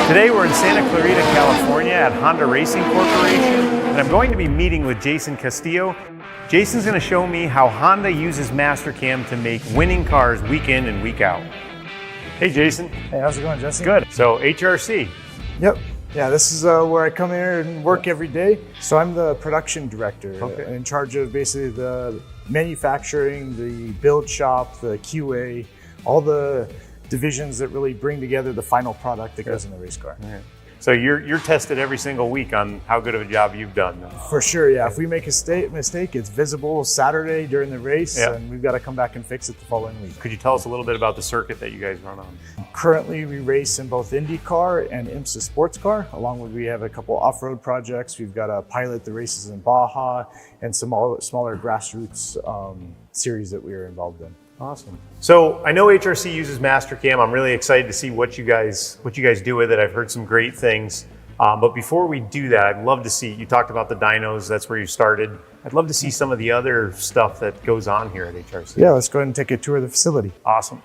Today we're in Santa Clarita, California at Honda Racing Corporation, and I'm going to be meeting with Jason Castillo. Jason's going to show me how Honda uses Mastercam to make winning cars week in and week out. Hey Jason. Hey, how's it going, Jesse? Good. So HRC. Yep. Yeah, this is where I come here and work every day. So I'm the production director, in charge of basically the manufacturing, the build shop, the QA, all the divisions that really bring together the final product that goes in the race car. Right. So you're tested every single week on how good of a job you've done. For sure, yeah. If we make a mistake, it's visible Saturday during the race, and we've got to come back and fix it the following week. Could you tell us a little bit about the circuit that you guys run on? Currently, we race in both IndyCar and IMSA Sports Car, along with we have a couple off-road projects. We've got a pilot that races in Baja and some smaller grassroots series that we are involved in. Awesome. So I know HRC uses Mastercam. I'm really excited to see what you guys do with it. I've heard some great things. But before we do that, I'd love to see, you talked about the dynos, that's where you started. I'd love to see some of the other stuff that goes on here at HRC. Yeah, let's go ahead and take a tour of the facility. Awesome.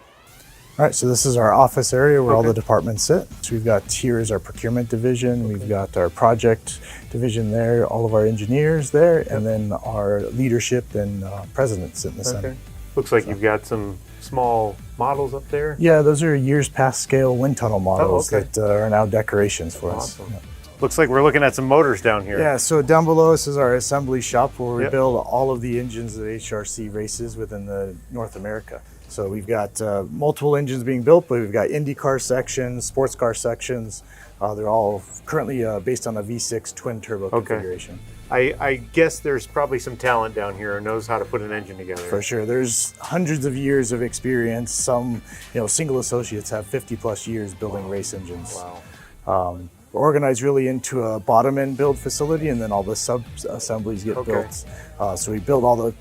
All right, so this is our office area where all the departments sit. So we've got here is our procurement division. We've got our project division there, all of our engineers there, and then our leadership and presidents sit in the center. Looks like you've got some small models up there. Yeah, those are years past scale wind tunnel models that are now decorations for us. Yeah. Looks like we're looking at some motors down here. Yeah, so down below us is our assembly shop where we build all of the engines that HRC races within the North America. So we've got multiple engines being built, but we've got IndyCar sections, sports car sections. They're all currently based on a V6 twin turbo configuration. I guess there's probably some talent down here who knows how to put an engine together. For sure. There's hundreds of years of experience. Some, single associates have 50 plus years building race engines. Wow. We're organized really into a bottom end build facility, and then all the sub assemblies get built. So we build all the,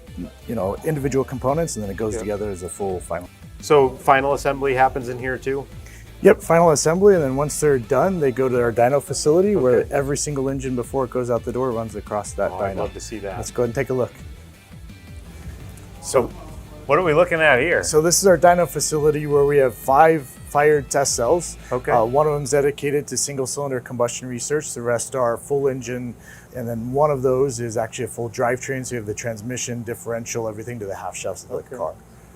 individual components, and then it goes together as a full final. So final assembly happens in here too? Yep, final assembly, and then once they're done, they go to our dyno facility where every single engine before it goes out the door runs across that dyno. I'd love to see that. Let's go ahead and take a look. So what are we looking at here? So this is our dyno facility where we have 5 fired test cells. One of them is dedicated to single cylinder combustion research. The rest are full engine, and then one of those is actually a full drivetrain. So you have the transmission, differential, everything to the half shafts of the car.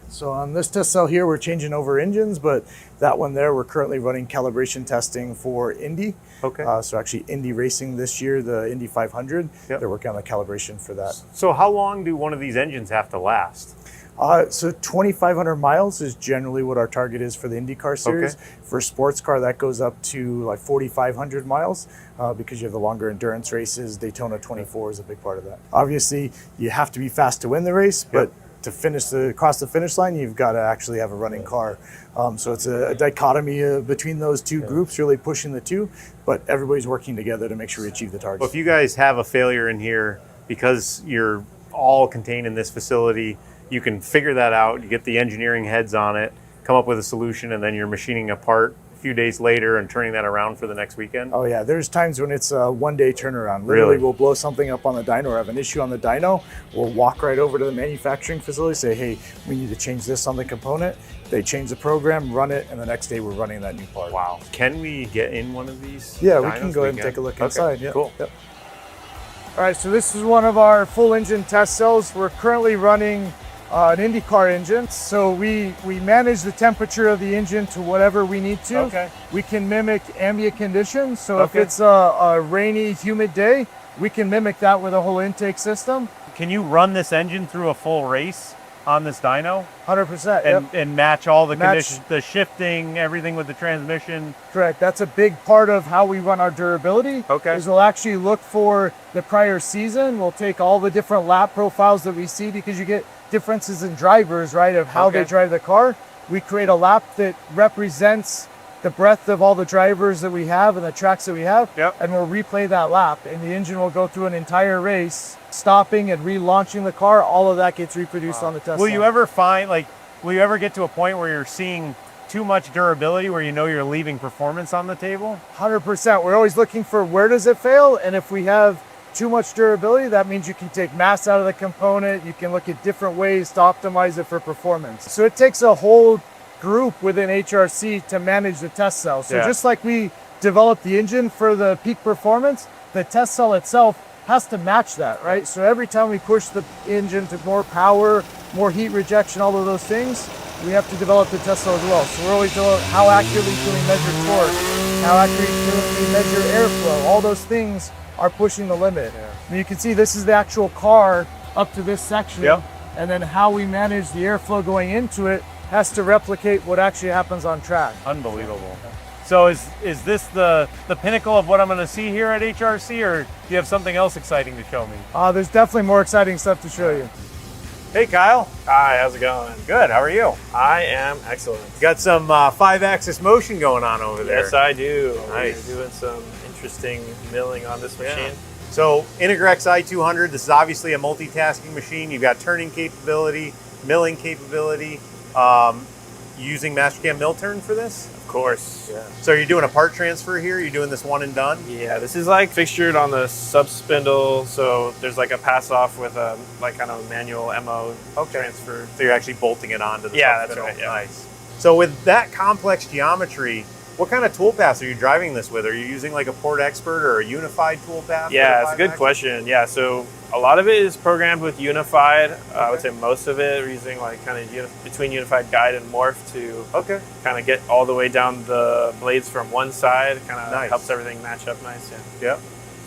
So on this test cell here, we're changing over engines, but that one there, we're currently running calibration testing for Indy. So actually Indy racing this year, the Indy 500, they're working on the calibration for that. So how long do one of these engines have to last? So 2,500 miles is generally what our target is for the IndyCar series. For sports car, that goes up to like 4,500 miles because you have the longer endurance races. Daytona 24 is a big part of that. Obviously, you have to be fast to win the race, but to cross the finish line, you've got to actually have a running car. So it's a dichotomy between those two groups, really pushing the two, but everybody's working together to make sure we achieve the target. Well, if you guys have a failure in here, because you're all contained in this facility, you can figure that out, you get the engineering heads on it, come up with a solution, and then you're machining a part a few days later and turning that around for the next weekend? Oh yeah, there's times when it's a one-day turnaround. Literally, we'll blow something up on the dyno or have an issue on the dyno. We'll walk right over to the manufacturing facility, say, hey, we need to change this on the component. They change the program, run it, and the next day we're running that new part. Wow. Can we get in one of these? Yeah, we can go ahead and take a look inside. Cool. All right, so this is one of our full engine test cells. We're currently running an IndyCar engine. So we manage the temperature of the engine to whatever we need to. We can mimic ambient conditions. So if it's a rainy, humid day, we can mimic that with a whole intake system. Can you run this engine through a full race on this dyno? 100%. And match all the conditions, the shifting, everything with the transmission? Correct. That's a big part of how we run our durability. Is we'll actually look for the prior season. We'll take all the different lap profiles that we see because you get differences in drivers, right, of how they drive the car. We create a lap that represents the breadth of all the drivers that we have and the tracks that we have, and we'll replay that lap, and the engine will go through an entire race, stopping and relaunching the car. All of that gets reproduced on the test. Will you ever find, will you ever get to a point where you're seeing too much durability where you know you're leaving performance on the table? 100%. We're always looking for where does it fail, and if we have too much durability, that means you can take mass out of the component. You can look at different ways to optimize it for performance. So it takes a whole group within HRC to manage the test cell. So Yeah. just like we developed the engine for the peak performance, the test cell itself has to match that, right? So every time we push the engine to more power, more heat rejection, all of those things, we have to develop the test cell as well. So we're always doing how accurately can we measure torque, how accurately can we measure airflow. All those things are pushing the limit. Yeah. I mean, you can see this is the actual car up to this section, Yep. and then how we manage the airflow going into it has to replicate what actually happens on track. Unbelievable. So is this the pinnacle of what I'm going to see here at HRC, or do you have something else exciting to show me? There's definitely more exciting stuff to show you. Hey, Kyle. Hi, how's it going? Good. How are you? I am excellent. You got some 5-axis motion going on over there. Yes, I do. Nice. We're doing some interesting milling on this machine. So Integrex i200, this is obviously a multitasking machine. You've got turning capability, milling capability. Using Mastercam mill turn for this? Of course. Yeah. So you're doing a part transfer here? You're doing this one and done? Yeah, this is like fixtured on the sub spindle, so there's like a pass off with a like kind of manual MO transfer. So you're actually bolting it onto the Yeah, sub that's spindle. right, yeah. Nice. So with that complex geometry, what kind of toolpaths are you driving this with? Are you using like a Port Expert or a unified toolpath? Yeah, it's a good question. Yeah, so a lot of it is programmed with Unified. I would say most of it we're using like kind of between Unified Guide and Morph to kind of get all the way down the blades from one side. Kind of helps everything match up nice. Yeah. Yep.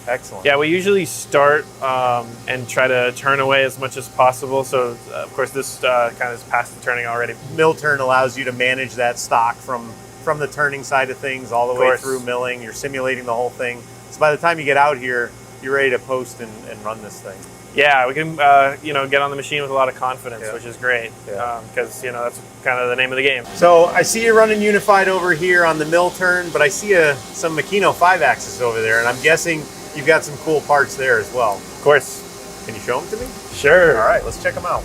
Excellent. Yeah, we usually start and try to turn away as much as possible. So of course this kind of is past the turning already. Mill turn allows you to manage that stock from the turning side of things all the way through milling. You're simulating the whole thing. So by the time you get out here, you're ready to post and run this thing. Yeah, we can get on the machine with a lot of confidence, which is great because that's kind of the name of the game. So I see you running Unified over here on the mill turn, but I see some Maquinado 5-axis over there, and I'm guessing you've got some cool parts there as well. Of course. Can you show them to me? Sure. All right, let's check them out.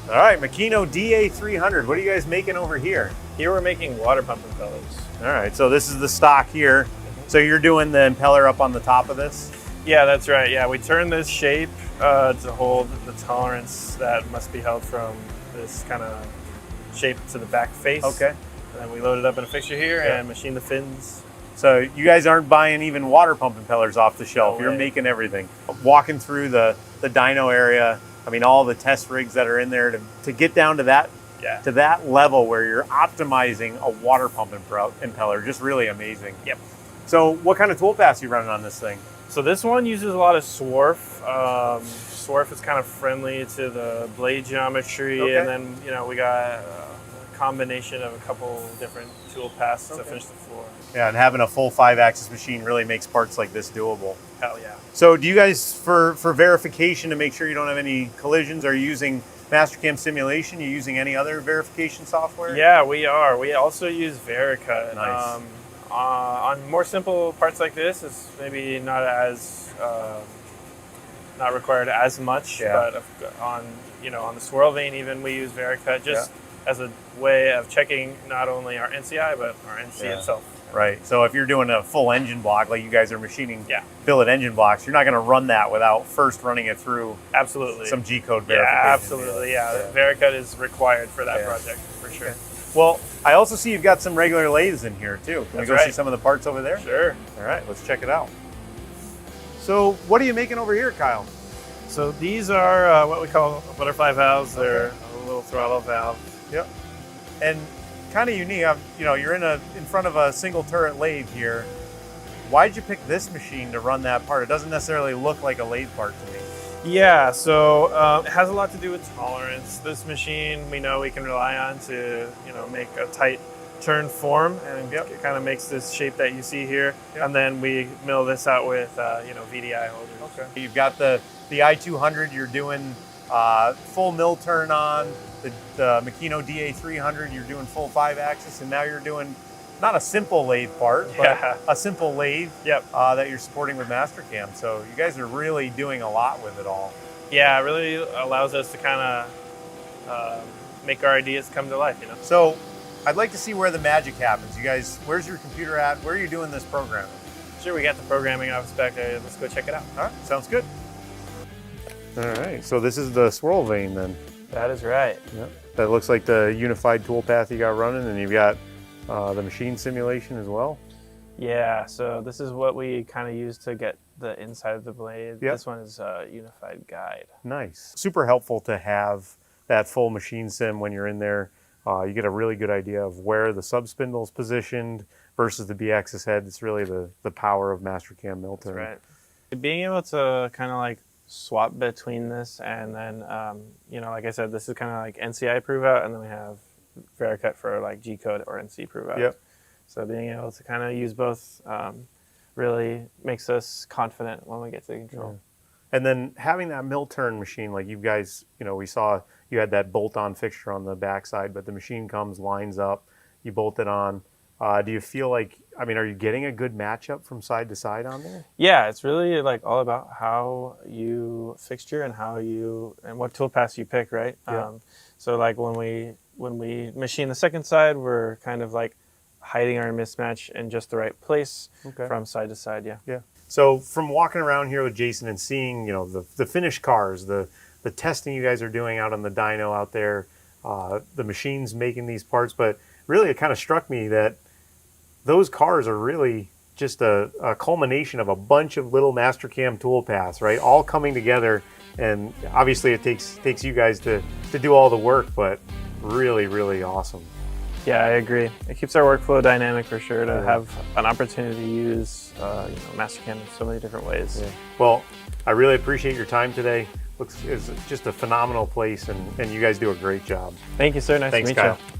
All right, Maquinado DA300. What are you guys making over here? Here we're making water pump impellers. All right, so this is the stock here. So you're doing the impeller up on the top of this? Yeah, that's right. Yeah, we turn this shape to hold the tolerance that must be held from this kind of shape to the back face. Okay. And then we load it up in a fixture here and machine the fins. So you guys aren't buying even water pump impellers off the shelf. No You're way. making everything. Walking through the dyno area, I mean, all the test rigs that are in there to get down to that level where you're optimizing a water pump impeller, just really amazing. Yep. So what kind of toolpaths are you running on this thing? So this one uses a lot of swarf. Swarf is kind of friendly to the blade geometry, and then we got a combination of a couple different tool paths to finish the floor. Yeah, and having a full 5-axis machine really makes parts like this doable. Hell yeah. So do you guys, for verification to make sure you don't have any collisions, are you using Mastercam simulation? Are you using any other verification software? Yeah, we are. We also use Vericut. Nice. On more simple parts like this, it's maybe not as not required as much. But on the swirl vane, even we use Vericut just as a way of checking not only our NCI but our NC itself. Right. So if you're doing a full engine block, like you guys are machining billet engine blocks, you're not going to run that without first running it through some G-code verification. Yeah, absolutely. Yeah. Vericut is required for that project for sure. Okay. Well, I also see you've got some regular lathes in here too. Can we go see some of the parts over there? Sure. All right, let's check it out. So what are you making over here, Kyle? So these are what we call butterfly valves. They're a little throttle valve. Yep. And kind of unique. You're in front of a single turret lathe here. Why'd you pick this machine to run that part? It doesn't necessarily look like a lathe part to me. Yeah, so it has a lot to do with tolerance. This machine we know we can rely on to make a tight turn form, and it kind of makes this shape that you see here. And then we mill this out with VDI holders. Okay. You've got the i200. You're doing full mill turn on. The Maquinado DA300. You're doing full 5-axis, and now you're doing not a simple lathe part, but a simple lathe that you're supporting with Mastercam. So you guys are really doing a lot with it all. Yeah, it really allows us to kind of make our ideas come to life, So I'd like to see where the magic happens. You guys, where's your computer at? Where are you doing this programming? Sure, we got the programming office back there. Let's go check it out. All right, sounds good. All right, so this is the swirl vane then. That is right. Yep. That looks like the unified toolpath you got running, and you've got the machine simulation as well. Yeah, so this is what we kind of use to get the inside of the blade. Yep. This one is a unified guide. Nice. Super helpful to have that full machine sim when you're in there. You get a really good idea of where the subspindle is positioned versus the B-axis head. It's really the power of Mastercam mill turn. That's right. Being able to kind of like swap between this and then, you know, like I said, this is kind of like NCI prove out, and then we have Vericut for like G code or NC prove out. Yep. So being able to kind of use both really makes us confident when we get to control. Yeah. And then having that mill turn machine, like you guys, you know, we saw you had that bolt-on fixture on the backside, but the machine comes, lines up, you bolt it on. Do you feel like, I mean, are you getting a good matchup from side to side on there? Yeah, it's really like all about how you fixture and how you, and what toolpaths you pick, right? Yeah. So like when we machine the second side, we're kind of like hiding our mismatch in just the right place from side to side, yeah. Yeah. So from walking around here with Jason and seeing, you know, the finished cars, the testing you guys are doing out on the dyno out there, the machines making these parts, but really it kind of struck me that those cars are really just a culmination of a bunch of little Mastercam toolpaths, right? All coming together, and obviously it takes you guys to do all the work, but really, really awesome. Yeah, I agree. It keeps our workflow dynamic for sure to have an opportunity to use Mastercam in so many different ways. Yeah. Well, I really appreciate your time today. It's just a phenomenal place, and you guys do a great job. Thank you, sir. Nice Thanks, to meet Kyle. you.